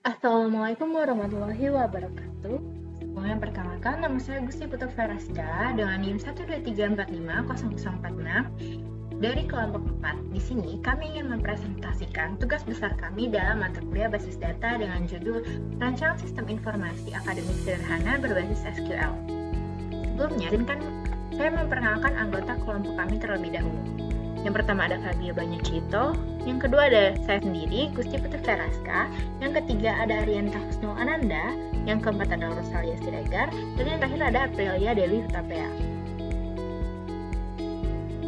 Assalamualaikum warahmatullahi wabarakatuh. Sebelumnya perkenalkan, nama saya Gusti Putu Feraska dengan NIM 123550046 dari kelompok 4. Di sini kami ingin mempresentasikan tugas besar kami dalam mata kuliah basis data dengan judul Rancangan Sistem Informasi Akademik Sederhana Berbasis SQL. Sebelumnya, izinkan saya memperkenalkan anggota kelompok kami terlebih dahulu. Yang pertama ada Fabio Banyucito, yang kedua ada saya sendiri, Gusti Putu Feraska, yang ketiga ada Arianta Husnul Ananda, yang keempat ada Rosalia Siregar, dan yang terakhir ada Aprilia Deli Hutapea.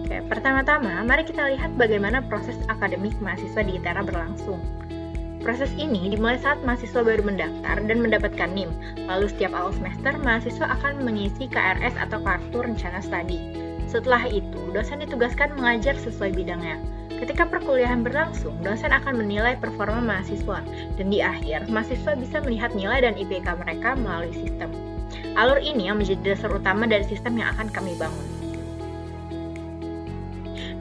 Oke, pertama-tama mari kita lihat bagaimana proses akademik mahasiswa di ITERA berlangsung. Proses ini dimulai saat mahasiswa baru mendaftar dan mendapatkan NIM, lalu setiap awal semester mahasiswa akan mengisi KRS atau Kartu Rencana Studi. Setelah itu, dosen ditugaskan mengajar sesuai bidangnya. Ketika perkuliahan berlangsung, dosen akan menilai performa mahasiswa, dan di akhir, mahasiswa bisa melihat nilai dan IPK mereka melalui sistem. Alur ini yang menjadi dasar utama dari sistem yang akan kami bangun.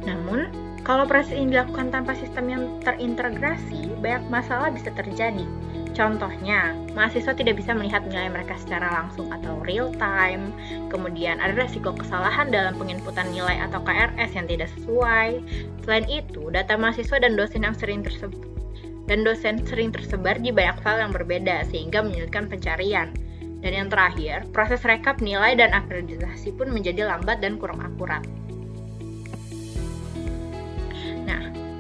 Namun, kalau proses ini dilakukan tanpa sistem yang terintegrasi, banyak masalah bisa terjadi. Contohnya, mahasiswa tidak bisa melihat nilai mereka secara langsung atau real time, kemudian ada resiko kesalahan dalam penginputan nilai atau KRS yang tidak sesuai. Selain itu, data mahasiswa dan dosen sering tersebar di banyak file yang berbeda sehingga menyulitkan pencarian. Dan yang terakhir, proses rekap nilai dan akreditasi pun menjadi lambat dan kurang akurat.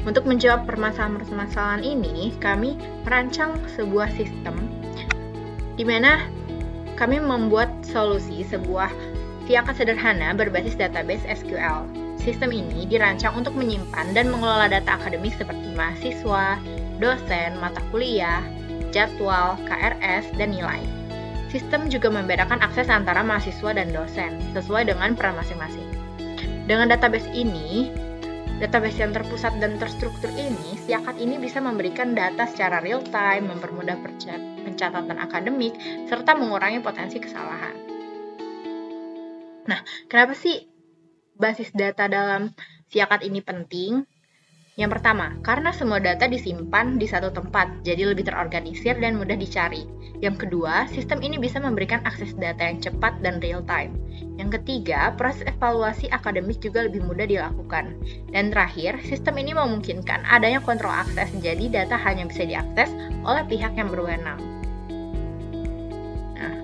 Untuk menjawab permasalahan-permasalahan ini, kami merancang sebuah sistem di mana kami membuat solusi sebuah siakat sederhana berbasis database SQL. Sistem ini dirancang untuk menyimpan dan mengelola data akademik seperti mahasiswa, dosen, mata kuliah, jadwal, KRS, dan nilai. Sistem juga membedakan akses antara mahasiswa dan dosen sesuai dengan peran masing-masing. Dengan database yang terpusat dan terstruktur ini, siakat ini bisa memberikan data secara real time, mempermudah pencatatan akademik, serta mengurangi potensi kesalahan. Nah, kenapa sih basis data dalam siakat ini penting? Yang pertama, karena semua data disimpan di satu tempat, jadi lebih terorganisir dan mudah dicari. Yang kedua, sistem ini bisa memberikan akses data yang cepat dan real time. Yang ketiga, proses evaluasi akademik juga lebih mudah dilakukan. Dan terakhir, sistem ini memungkinkan adanya kontrol akses, jadi data hanya bisa diakses oleh pihak yang berwenang. Nah,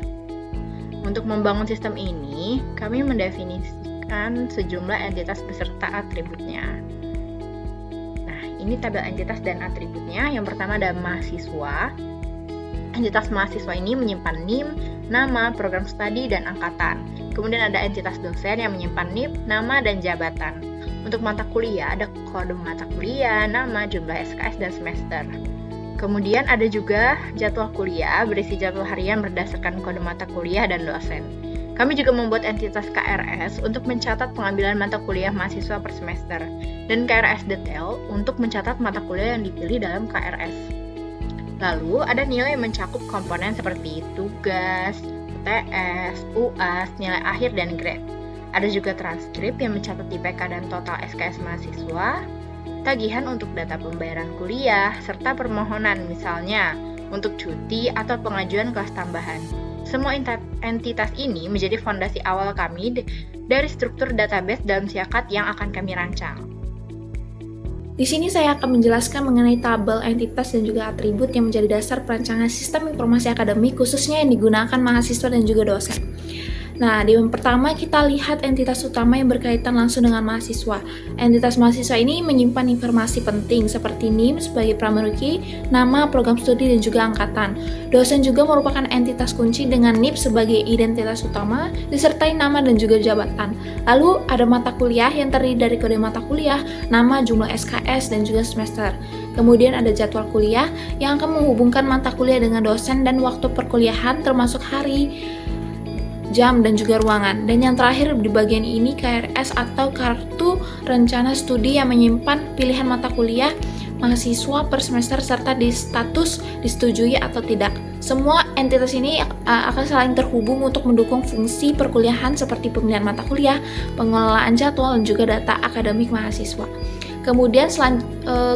untuk membangun sistem ini, kami mendefinisikan sejumlah entitas beserta atributnya. Ini tabel entitas dan atributnya. Yang pertama ada mahasiswa. Entitas mahasiswa ini menyimpan NIM, nama, program studi, dan angkatan. Kemudian ada entitas dosen yang menyimpan NIM, nama, dan jabatan. Untuk mata kuliah ada kode mata kuliah, nama, jumlah SKS, dan semester. Kemudian ada juga jadwal kuliah berisi jadwal harian berdasarkan kode mata kuliah dan dosen. Kami juga membuat entitas KRS untuk mencatat pengambilan mata kuliah mahasiswa per semester, dan KRS detail untuk mencatat mata kuliah yang dipilih dalam KRS. Lalu, ada nilai yang mencakup komponen seperti tugas, UTS, UAS, nilai akhir, dan grade. Ada juga transkrip yang mencatat IPK dan total SKS mahasiswa, tagihan untuk data pembayaran kuliah, serta permohonan misalnya untuk cuti atau pengajuan kelas tambahan. Semua entitas ini menjadi fondasi awal kami dari struktur database dalam siakat yang akan kami rancang. Di sini saya akan menjelaskan mengenai tabel entitas dan juga atribut yang menjadi dasar perancangan sistem informasi akademik khususnya yang digunakan mahasiswa dan juga dosen. Nah, di yang pertama kita lihat entitas utama yang berkaitan langsung dengan mahasiswa. Entitas mahasiswa ini menyimpan informasi penting seperti NIM sebagai pramuruki, nama, program studi, dan juga angkatan. Dosen juga merupakan entitas kunci dengan NIM sebagai identitas utama, disertai nama dan juga jabatan. Lalu ada mata kuliah yang terdiri dari kode mata kuliah, nama, jumlah SKS, dan juga semester. Kemudian ada jadwal kuliah yang akan menghubungkan mata kuliah dengan dosen dan waktu perkuliahan termasuk hari, jam, dan juga ruangan. Dan yang terakhir di bagian ini KRS atau Kartu Rencana Studi yang menyimpan pilihan mata kuliah mahasiswa per semester serta di status disetujui atau tidak. Semua entitas ini akan saling terhubung untuk mendukung fungsi perkuliahan seperti pemilihan mata kuliah, pengelolaan jadwal, dan juga data akademik mahasiswa. Kemudian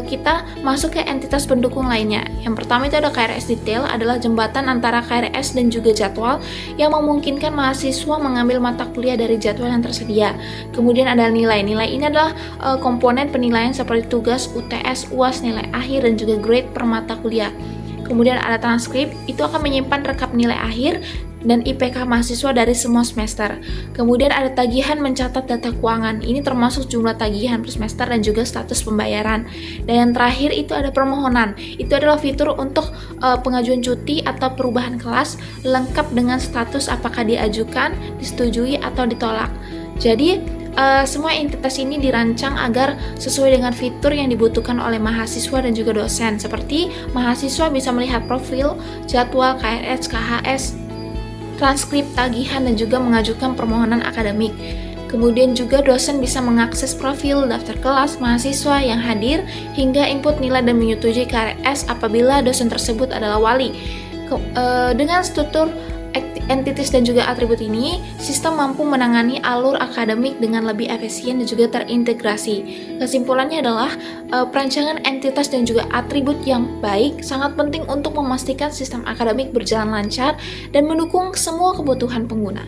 kita masuk ke entitas pendukung lainnya. Yang pertama itu ada KRS Detail, adalah jembatan antara KRS dan juga jadwal yang memungkinkan mahasiswa mengambil mata kuliah dari jadwal yang tersedia. Kemudian ada nilai. Nilai ini adalah komponen penilaian seperti tugas, UTS, UAS, nilai akhir, dan juga grade per mata kuliah. Kemudian ada transkrip, itu akan menyimpan rekap nilai akhir dan IPK mahasiswa dari semua semester. Kemudian ada tagihan mencatat data keuangan, ini termasuk jumlah tagihan per semester dan juga status pembayaran. Dan yang terakhir itu ada permohonan, itu adalah fitur untuk pengajuan cuti atau perubahan kelas lengkap dengan status apakah diajukan, disetujui, atau ditolak. Jadi semua entitas ini dirancang agar sesuai dengan fitur yang dibutuhkan oleh mahasiswa dan juga dosen, seperti mahasiswa bisa melihat profil, jadwal, KRS, KHS, transkrip, tagihan, dan juga mengajukan permohonan akademik. Kemudian juga dosen bisa mengakses profil, daftar kelas, mahasiswa yang hadir, hingga input nilai dan menyetujui KRS apabila dosen tersebut adalah wali. Dengan struktur entitas dan juga atribut ini, sistem mampu menangani alur akademik dengan lebih efisien dan juga terintegrasi. Kesimpulannya adalah perancangan entitas dan juga atribut yang baik sangat penting untuk memastikan sistem akademik berjalan lancar dan mendukung semua kebutuhan pengguna.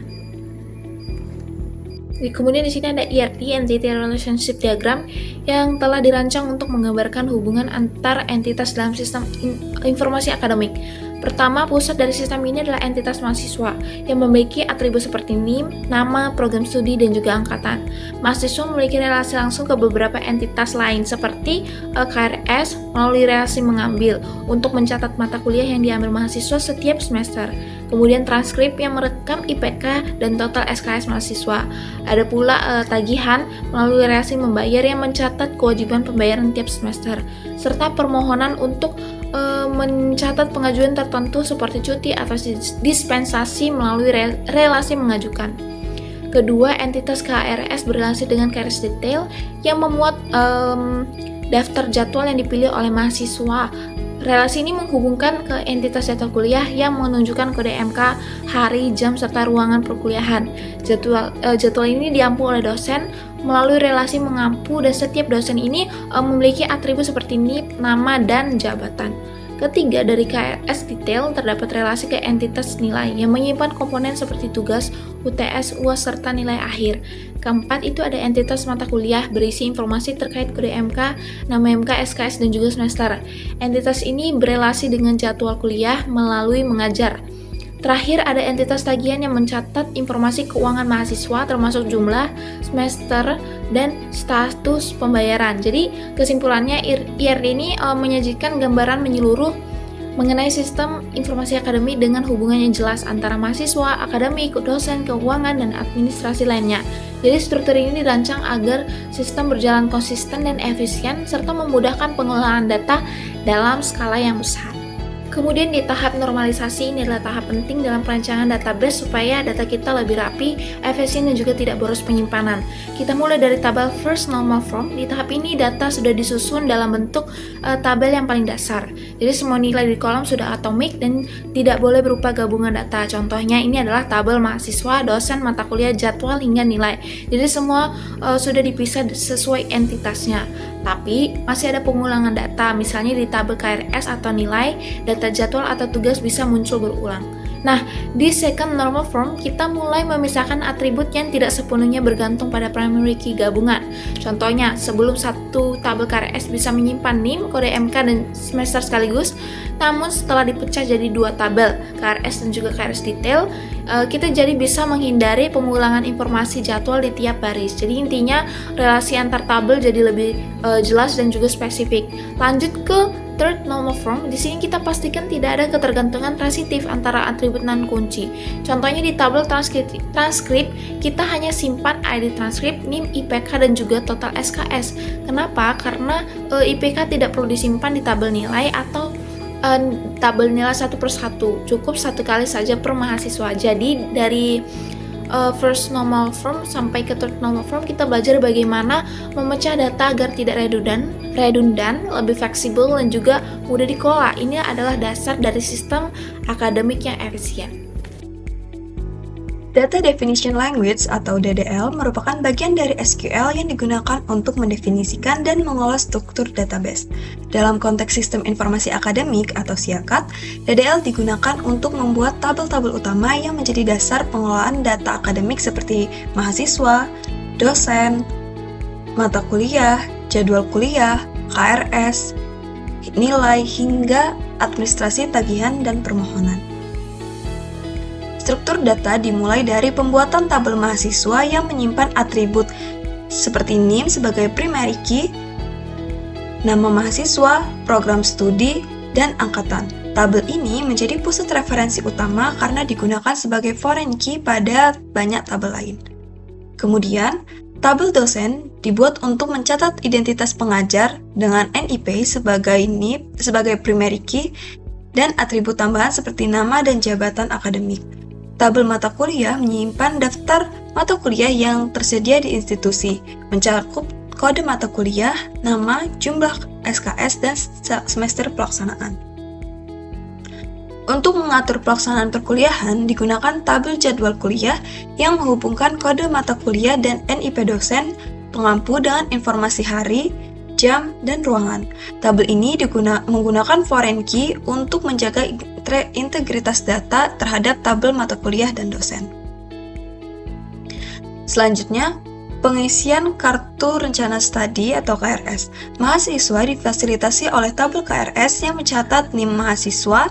Kemudian di sini ada ERD, Entity Relationship Diagram, yang telah dirancang untuk menggambarkan hubungan antar entitas dalam sistem informasi akademik. Pertama, pusat dari sistem ini adalah entitas mahasiswa yang memiliki atribut seperti NIM, nama, program studi, dan juga angkatan. Mahasiswa memiliki relasi langsung ke beberapa entitas lain seperti KRS melalui relasi mengambil untuk mencatat mata kuliah yang diambil mahasiswa setiap semester. Kemudian transkrip yang merekam IPK dan total SKS mahasiswa. Ada pula tagihan melalui relasi membayar yang mencatat kewajiban pembayaran tiap semester, serta permohonan untuk mencatat pengajuan tertentu seperti cuti atau dispensasi melalui relasi mengajukan. Kedua, entitas KRS berrelasi dengan KRS Detail yang memuat daftar jadwal yang dipilih oleh mahasiswa. Relasi ini menghubungkan ke entitas jadwal kuliah yang menunjukkan kode MK, hari, jam, serta ruangan perkuliahan. Jadwal ini diampu oleh dosen melalui relasi mengampu, dan setiap dosen ini memiliki atribut seperti NIP, nama, dan jabatan. Ketiga, dari KRS Detail terdapat relasi ke entitas nilai yang menyimpan komponen seperti tugas, UTS, UAS, serta nilai akhir. Keempat, itu ada entitas mata kuliah berisi informasi terkait kode MK, nama MK, SKS, dan juga semester. Entitas ini berelasi dengan jadwal kuliah melalui mengajar. Terakhir, ada entitas tagihan yang mencatat informasi keuangan mahasiswa termasuk jumlah, semester, dan status pembayaran. Jadi, kesimpulannya IRD ini menyajikan gambaran menyeluruh mengenai sistem informasi akademik dengan hubungan yang jelas antara mahasiswa, akademik, dosen, keuangan, dan administrasi lainnya. Jadi struktur ini dirancang agar sistem berjalan konsisten dan efisien serta memudahkan pengelolaan data dalam skala yang besar. Kemudian di tahap normalisasi, ini adalah tahap penting dalam perancangan database supaya data kita lebih rapi, efisien, dan juga tidak boros penyimpanan. Kita mulai dari tabel First Normal Form. Di tahap ini data sudah disusun dalam bentuk tabel yang paling dasar. Jadi semua nilai di kolom sudah atomik dan tidak boleh berupa gabungan data. Contohnya ini adalah tabel mahasiswa, dosen, mata kuliah, jadwal, hingga nilai. Jadi semua sudah dipisah sesuai entitasnya. Tapi masih ada pengulangan data, misalnya di tabel KRS atau nilai, data jadwal atau tugas bisa muncul berulang. Nah, di second normal form, kita mulai memisahkan atribut yang tidak sepenuhnya bergantung pada primary key gabungan. Contohnya, sebelum satu tabel KRS bisa menyimpan NIM, kode MK, dan semester sekaligus, namun setelah dipecah jadi dua tabel, KRS dan juga KRS Detail, kita jadi bisa menghindari pengulangan informasi jadwal di tiap baris. Jadi intinya, relasi antar tabel jadi lebih jelas dan juga spesifik. Lanjut ke third normal form, di sini kita pastikan tidak ada ketergantungan transitif antara atribut non kunci. Contohnya di tabel transkrip, kita hanya simpan ID transkrip, NIM, IPK, dan juga total SKS. Kenapa? Karena IPK tidak perlu disimpan di tabel nilai atau tabel nilai satu per satu, cukup satu kali saja per mahasiswa. Jadi dari first normal form sampai ke third normal form, kita belajar bagaimana memecah data agar tidak redundan, lebih fleksibel, dan juga mudah dikelola. Ini adalah dasar dari sistem akademik yang efisien. Data Definition Language atau DDL merupakan bagian dari SQL yang digunakan untuk mendefinisikan dan mengolah struktur database. Dalam konteks sistem informasi akademik atau SIAKAT, DDL digunakan untuk membuat tabel-tabel utama yang menjadi dasar pengelolaan data akademik seperti mahasiswa, dosen, mata kuliah, jadwal kuliah, KRS, nilai, hingga administrasi tagihan dan permohonan. Struktur data dimulai dari pembuatan tabel mahasiswa yang menyimpan atribut seperti NIM sebagai primary key, nama mahasiswa, program studi, dan angkatan. Tabel ini menjadi pusat referensi utama karena digunakan sebagai foreign key pada banyak tabel lain. Kemudian, tabel dosen dibuat untuk mencatat identitas pengajar dengan NIP sebagai NIP sebagai primary key dan atribut tambahan seperti nama dan jabatan akademik. Tabel mata kuliah menyimpan daftar mata kuliah yang tersedia di institusi, mencakup kode mata kuliah, nama, jumlah SKS, dan semester pelaksanaan. Untuk mengatur pelaksanaan perkuliahan, digunakan tabel jadwal kuliah yang menghubungkan kode mata kuliah dan NIP dosen, pengampu dengan informasi hari, jam, dan ruangan. Tabel ini menggunakan foreign key untuk menjaga integritas data terhadap tabel mata kuliah dan dosen. Selanjutnya, pengisian kartu rencana studi atau KRS. Mahasiswa difasilitasi oleh tabel KRS yang mencatat NIM mahasiswa,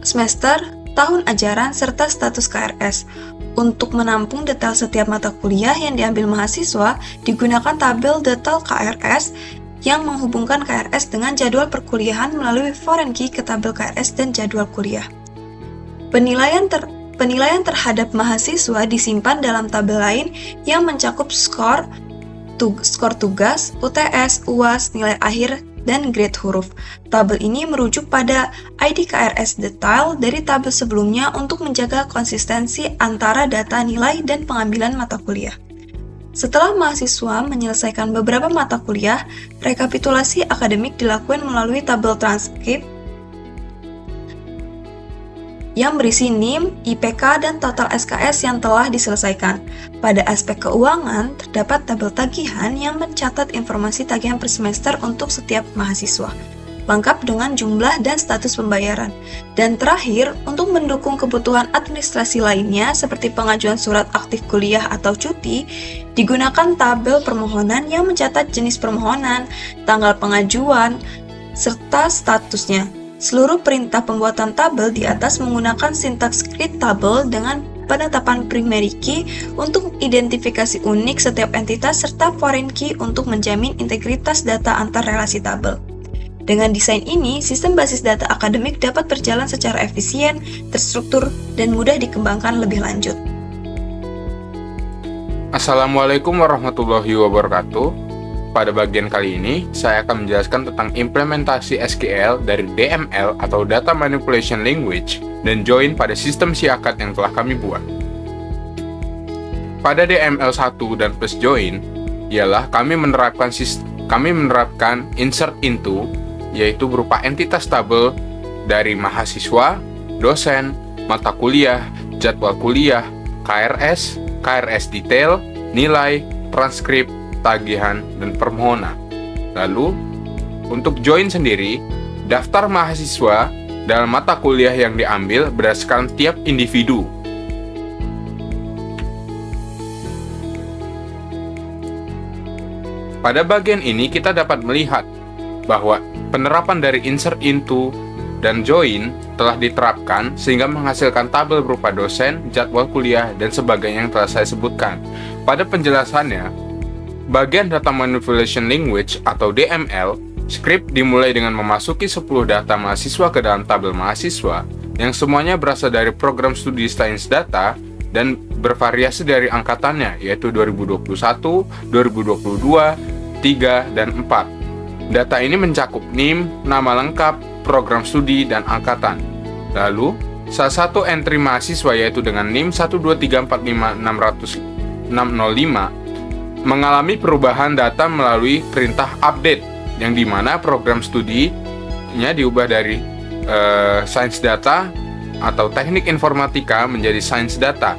semester, tahun ajaran, serta status KRS. Untuk menampung detail setiap mata kuliah yang diambil mahasiswa, digunakan tabel detail KRS yang menghubungkan KRS dengan jadwal perkuliahan melalui foreign key ke tabel KRS dan jadwal kuliah. Penilaian terhadap mahasiswa disimpan dalam tabel lain yang mencakup skor tugas, UTS, UAS, nilai akhir, dan grade huruf. Tabel ini merujuk pada ID KRS detail dari tabel sebelumnya untuk menjaga konsistensi antara data nilai dan pengambilan mata kuliah. Setelah mahasiswa menyelesaikan beberapa mata kuliah, rekapitulasi akademik dilakukan melalui tabel transkrip yang berisi NIM, IPK, dan total SKS yang telah diselesaikan. Pada aspek keuangan, terdapat tabel tagihan yang mencatat informasi tagihan per semester untuk setiap mahasiswa, lengkap dengan jumlah dan status pembayaran. Dan terakhir, untuk mendukung kebutuhan administrasi lainnya seperti pengajuan surat aktif kuliah atau cuti, digunakan tabel permohonan yang mencatat jenis permohonan, tanggal pengajuan, serta statusnya. Seluruh perintah pembuatan tabel di atas menggunakan sintaks create table dengan penetapan primary key untuk identifikasi unik setiap entitas serta foreign key untuk menjamin integritas data antar relasi tabel. Dengan desain ini, sistem basis data akademik dapat berjalan secara efisien, terstruktur, dan mudah dikembangkan lebih lanjut. Assalamualaikum warahmatullahi wabarakatuh. Pada bagian kali ini, saya akan menjelaskan tentang implementasi SQL dari DML atau Data Manipulation Language dan join pada sistem SIAKAT yang telah kami buat. Pada DML1 dan plus join, ialah kami menerapkan insert into, yaitu berupa entitas tabel dari mahasiswa, dosen, mata kuliah, jadwal kuliah, KRS, KRS detail, nilai, transkrip, tagihan, dan permohonan. Lalu, untuk join sendiri, daftar mahasiswa dalam mata kuliah yang diambil berdasarkan tiap individu. Pada bagian ini kita dapat melihat bahwa penerapan dari insert into dan join telah diterapkan sehingga menghasilkan tabel berupa dosen, jadwal kuliah, dan sebagainya yang telah saya sebutkan. Pada penjelasannya, bagian Data Manipulation Language atau DML, script dimulai dengan memasuki 10 data mahasiswa ke dalam tabel mahasiswa yang semuanya berasal dari program studi sains data dan bervariasi dari angkatannya, yaitu 2021, 2022, 3, dan 4. Data ini mencakup NIM, nama lengkap, program studi, dan angkatan. Lalu, salah satu entry mahasiswa yaitu dengan NIM 123456005 mengalami perubahan data melalui perintah update, yang dimana program studinya diubah dari sains data atau teknik informatika menjadi sains data.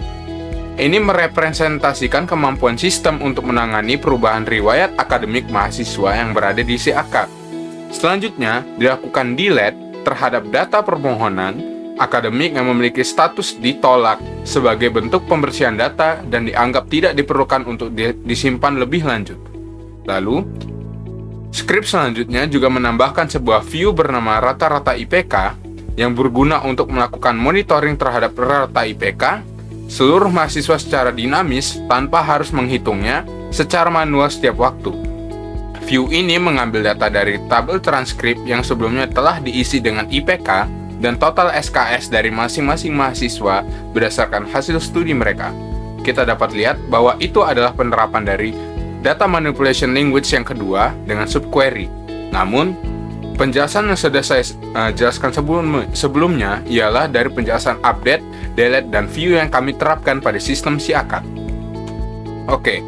Ini merepresentasikan kemampuan sistem untuk menangani perubahan riwayat akademik mahasiswa yang berada di si akad. Selanjutnya, dilakukan delete terhadap data permohonan akademik yang memiliki status ditolak sebagai bentuk pembersihan data dan dianggap tidak diperlukan untuk disimpan lebih lanjut. Lalu, skrip selanjutnya juga menambahkan sebuah view bernama rata-rata IPK yang berguna untuk melakukan monitoring terhadap rata IPK seluruh mahasiswa secara dinamis tanpa harus menghitungnya secara manual setiap waktu. View ini mengambil data dari tabel transkrip yang sebelumnya telah diisi dengan IPK dan total SKS dari masing-masing mahasiswa berdasarkan hasil studi mereka. Kita dapat lihat bahwa itu adalah penerapan dari data manipulation language yang kedua dengan subquery. Namun, penjelasan yang sudah saya jelaskan sebelumnya ialah dari penjelasan update, delete, dan view yang kami terapkan pada sistem si akad. Oke,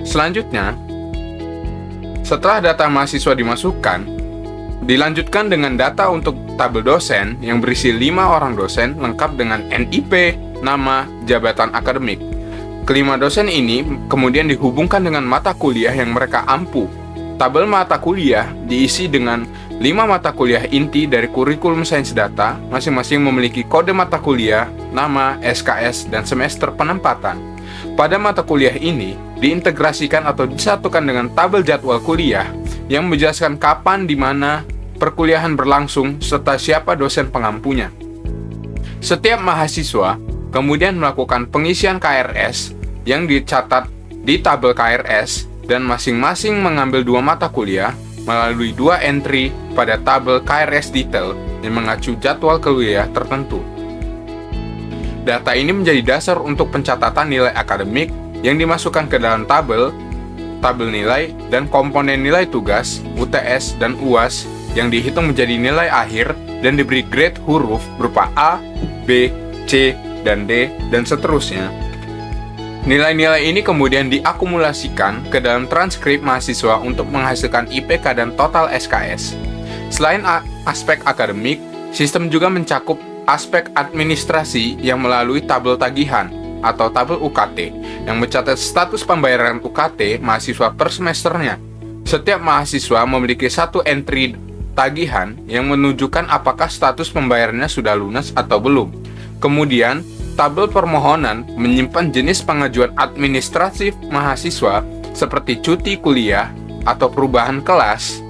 selanjutnya, setelah data mahasiswa dimasukkan, dilanjutkan dengan data untuk tabel dosen yang berisi 5 orang dosen lengkap dengan NIP, nama, jabatan akademik. Kelima dosen ini kemudian dihubungkan dengan mata kuliah yang mereka ampu. Tabel mata kuliah diisi dengan 5 mata kuliah inti dari kurikulum sains data, masing-masing memiliki kode mata kuliah, nama, SKS, dan semester penempatan. Pada mata kuliah ini, diintegrasikan atau disatukan dengan tabel jadwal kuliah yang menjelaskan kapan di mana perkuliahan berlangsung serta siapa dosen pengampunya. Setiap mahasiswa kemudian melakukan pengisian KRS yang dicatat di tabel KRS dan masing-masing mengambil 2 mata kuliah melalui 2 entry pada tabel KRS detail yang mengacu jadwal kuliah tertentu. Data ini menjadi dasar untuk pencatatan nilai akademik yang dimasukkan ke dalam tabel nilai, dan komponen nilai tugas, UTS, dan UAS yang dihitung menjadi nilai akhir dan diberi grade huruf berupa A, B, C, dan D, dan seterusnya. Nilai-nilai ini kemudian diakumulasikan ke dalam transkrip mahasiswa untuk menghasilkan IPK dan total SKS. Selain aspek akademik, sistem juga mencakup aspek administrasi yang melalui tabel tagihan atau tabel UKT yang mencatat status pembayaran UKT mahasiswa per semesternya. Setiap mahasiswa memiliki 1 entry tagihan yang menunjukkan apakah status pembayarannya sudah lunas atau belum. Kemudian, tabel permohonan menyimpan jenis pengajuan administratif mahasiswa seperti cuti kuliah atau perubahan kelas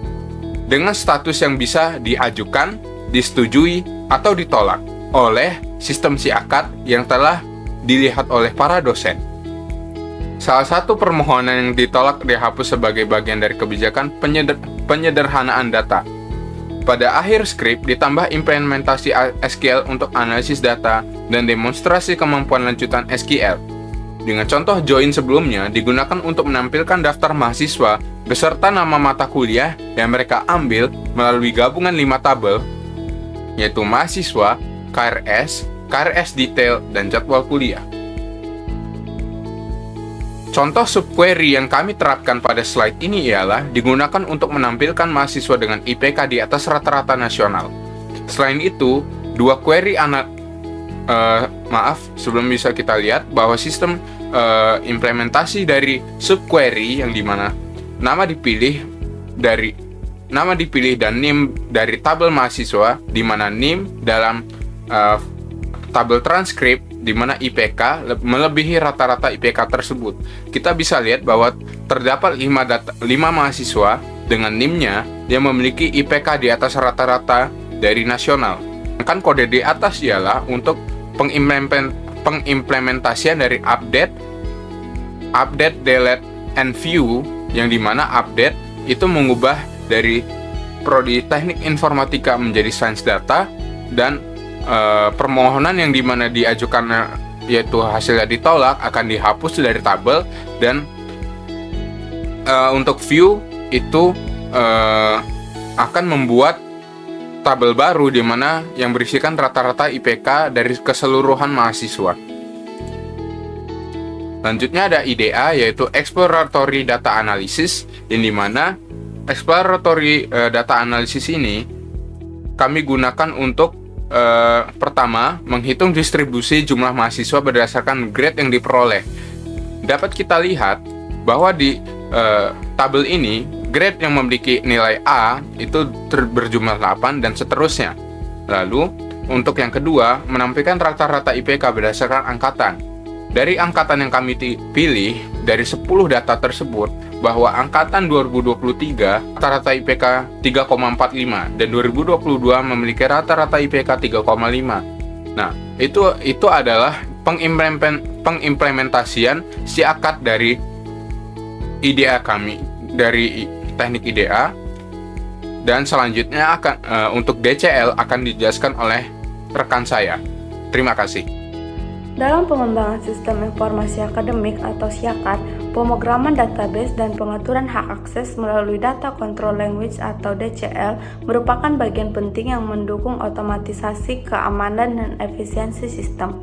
dengan status yang bisa diajukan, disetujui, atau ditolak oleh sistem si akad yang telah dilihat oleh para dosen. Salah satu permohonan yang ditolak dihapus sebagai bagian dari kebijakan penyederhanaan data. Pada akhir skrip ditambah implementasi SQL untuk analisis data dan demonstrasi kemampuan lanjutan SQL. Dengan contoh join sebelumnya digunakan untuk menampilkan daftar mahasiswa beserta nama mata kuliah yang mereka ambil melalui gabungan 5 tabel, yaitu mahasiswa, KRS, KRS detail, dan jadwal kuliah. Contoh subquery yang kami terapkan pada slide ini ialah digunakan untuk menampilkan mahasiswa dengan IPK di atas rata-rata nasional. Selain itu, 2 query sebelum bisa kita lihat bahwa sistem implementasi dari subquery yang dimana nama dipilih dan NIM dari tabel mahasiswa, di mana NIM dalam tabel transkrip di mana IPK melebihi rata-rata IPK tersebut. Kita bisa lihat bahwa terdapat 5 mahasiswa dengan NIM-nya yang memiliki IPK di atas rata-rata dari nasional. Sedangkan kode di atas ialah untuk pengimplementasian dari update, delete, and view, yang dimana update itu mengubah dari prodi teknik informatika menjadi sains data, dan permohonan yang dimana diajukan yaitu hasilnya ditolak akan dihapus dari tabel, dan untuk view itu akan membuat tabel baru di mana yang berisikan rata-rata IPK dari keseluruhan mahasiswa. Lanjutnya ada IDA, yaitu Exploratory Data Analysis, yang dimana Exploratory Data Analysis ini kami gunakan untuk pertama, menghitung distribusi jumlah mahasiswa berdasarkan grade yang diperoleh. Dapat kita lihat bahwa di tabel ini, grade yang memiliki nilai A itu berjumlah 8 dan seterusnya. Lalu, untuk yang kedua, menampilkan rata-rata IPK berdasarkan angkatan. Dari angkatan yang kami pilih, dari 10 data tersebut, bahwa angkatan 2023 rata-rata IPK 3,45 dan 2022 memiliki rata-rata IPK 3,5. Nah, itu adalah pengimplementasian siakat dari IDA kami, dari teknik IDA, dan selanjutnya untuk DCL akan dijelaskan oleh rekan saya. Terima kasih. Dalam pengembangan sistem informasi akademik atau SIAKAD, pemrograman database dan pengaturan hak akses melalui Data Control Language atau DCL merupakan bagian penting yang mendukung otomatisasi, keamanan, dan efisiensi sistem.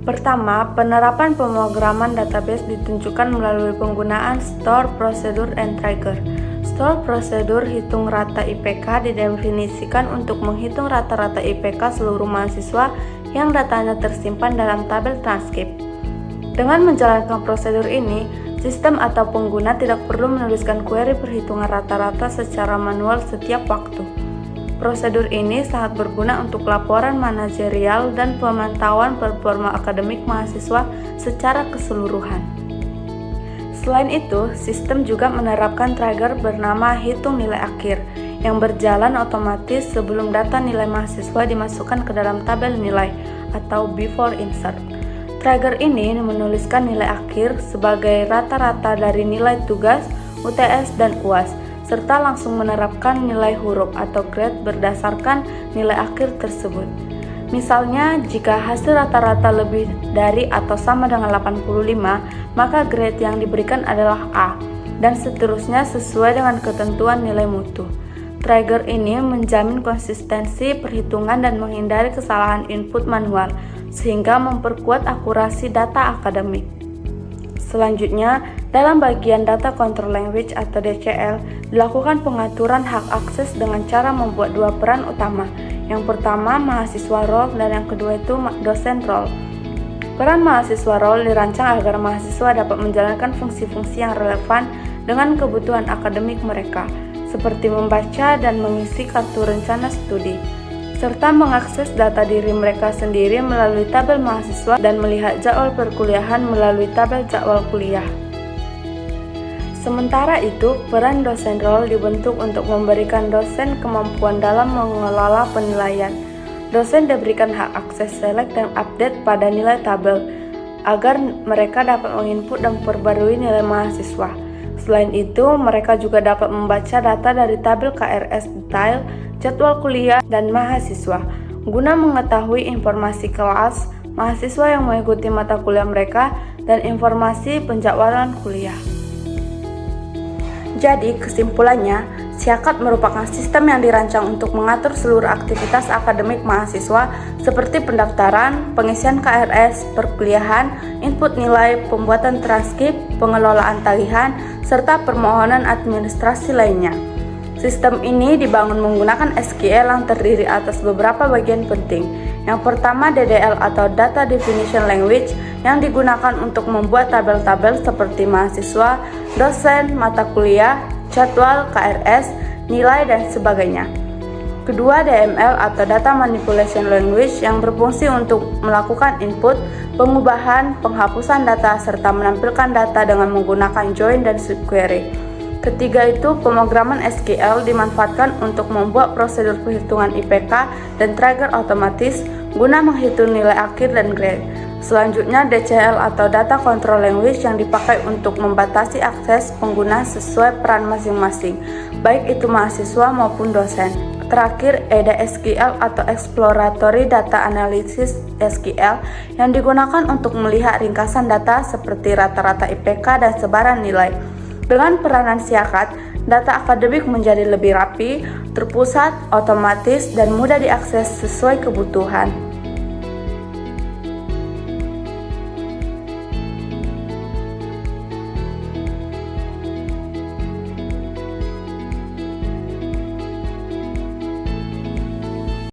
Pertama, penerapan pemrograman database ditunjukkan melalui penggunaan Store, Procedure, and Trigger. Store Procedure hitung rata IPK didefinisikan untuk menghitung rata-rata IPK seluruh mahasiswa yang datanya tersimpan dalam tabel transkrip. Dengan menjalankan prosedur ini, sistem atau pengguna tidak perlu menuliskan query perhitungan rata-rata secara manual setiap waktu. Prosedur ini sangat berguna untuk laporan manajerial dan pemantauan performa akademik mahasiswa secara keseluruhan. Selain itu, sistem juga menerapkan trigger bernama hitung nilai akhir yang berjalan otomatis sebelum data nilai mahasiswa dimasukkan ke dalam tabel nilai atau before insert. Trigger ini menuliskan nilai akhir sebagai rata-rata dari nilai tugas, UTS, dan UAS, serta langsung menerapkan nilai huruf atau grade berdasarkan nilai akhir tersebut. Misalnya, jika hasil rata-rata lebih dari atau sama dengan 85, maka grade yang diberikan adalah A, dan seterusnya sesuai dengan ketentuan nilai mutu. Trigger ini menjamin konsistensi perhitungan dan menghindari kesalahan input manual, sehingga memperkuat akurasi data akademik. Selanjutnya, dalam bagian Data Control Language atau DCL, dilakukan pengaturan hak akses dengan cara membuat dua peran utama. Yang pertama, mahasiswa role, dan yang kedua itu dosen role. Peran mahasiswa role dirancang agar mahasiswa dapat menjalankan fungsi-fungsi yang relevan dengan kebutuhan akademik mereka, seperti membaca dan mengisi kartu rencana studi, serta mengakses data diri mereka sendiri melalui tabel mahasiswa dan melihat jadwal perkuliahan melalui tabel jadwal kuliah. Sementara itu, peran dosen role dibentuk untuk memberikan dosen kemampuan dalam mengelola penilaian. Dosen diberikan hak akses select dan update pada nilai tabel, agar mereka dapat menginput dan memperbarui nilai mahasiswa. Selain itu, mereka juga dapat membaca data dari tabel KRS detail, jadwal kuliah, dan mahasiswa, guna mengetahui informasi kelas, mahasiswa yang mengikuti mata kuliah mereka, dan informasi penjadwalan kuliah. Jadi, kesimpulannya, SIAKAD merupakan sistem yang dirancang untuk mengatur seluruh aktivitas akademik mahasiswa seperti pendaftaran, pengisian KRS, perkuliahan, input nilai, pembuatan transkrip, pengelolaan tagihan, serta permohonan administrasi lainnya. Sistem ini dibangun menggunakan SQL yang terdiri atas beberapa bagian penting. Yang pertama, DDL atau Data Definition Language yang digunakan untuk membuat tabel-tabel seperti mahasiswa, dosen, mata kuliah, jadwal, KRS, nilai, dan sebagainya. Kedua, DML atau Data Manipulation Language yang berfungsi untuk melakukan input, pengubahan, penghapusan data, serta menampilkan data dengan menggunakan join dan subquery. Ketiga itu, pemrograman SQL dimanfaatkan untuk membuat prosedur perhitungan IPK dan trigger otomatis guna menghitung nilai akhir dan grade. Selanjutnya, DCL atau Data Control Language yang dipakai untuk membatasi akses pengguna sesuai peran masing-masing, baik itu mahasiswa maupun dosen. Terakhir, EDSQL atau Exploratory Data Analysis SQL yang digunakan untuk melihat ringkasan data seperti rata-rata IPK dan sebaran nilai. Dengan peranan SIAKAD, data akademik menjadi lebih rapi, terpusat, otomatis, dan mudah diakses sesuai kebutuhan.